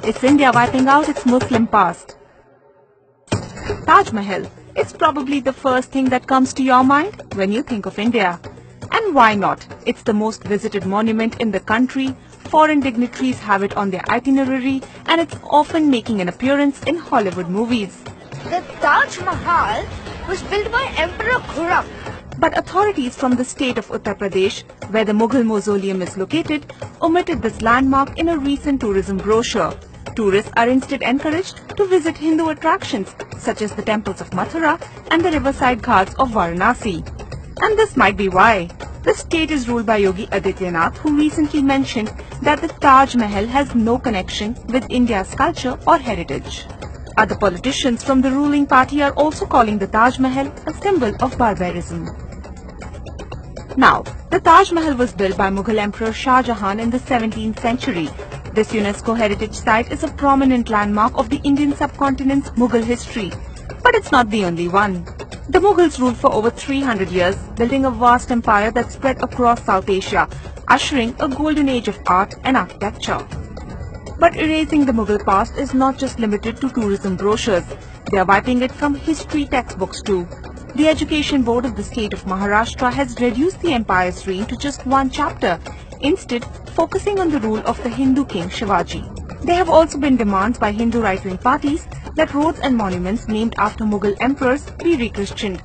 Is India wiping out its Muslim past? Taj Mahal. It's probably the first thing that comes to your mind when you think of India. And why not? It's the most visited monument in the country, foreign dignitaries have it on their itinerary, and it's often making an appearance in Hollywood movies. The Taj Mahal was built by Emperor Khurram. But authorities from the state of Uttar Pradesh, where the Mughal mausoleum is located, omitted this landmark in a recent tourism brochure. Tourists are instead encouraged to visit Hindu attractions such as the temples of Mathura and the riverside ghats of Varanasi. And this might be why. The state is ruled by Yogi Adityanath, who recently mentioned that the Taj Mahal has no connection with India's culture or heritage. Other politicians from the ruling party are also calling the Taj Mahal a symbol of barbarism. Now, the Taj Mahal was built by Mughal Emperor Shah Jahan in the 17th century. This UNESCO heritage site is a prominent landmark of the Indian subcontinent's Mughal history. But it's not the only one. The Mughals ruled for over 300 years, building a vast empire that spread across South Asia, ushering a golden age of art and architecture. But erasing the Mughal past is not just limited to tourism brochures. They are wiping it from history textbooks too. The Education Board of the state of Maharashtra has reduced the empire's reign to just one chapter, instead focusing on the rule of the Hindu king Shivaji. There have also been demands by Hindu right-wing parties that roads and monuments named after Mughal emperors be rechristened.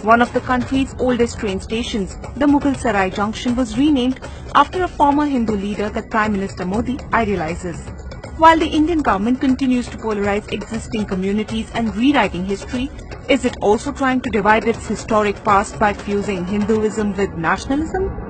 One of the country's oldest train stations, the Mughal Sarai Junction, was renamed after a former Hindu leader that Prime Minister Modi idolizes. While the Indian government continues to polarize existing communities and rewriting history, is it also trying to divide its historic past by fusing Hinduism with nationalism?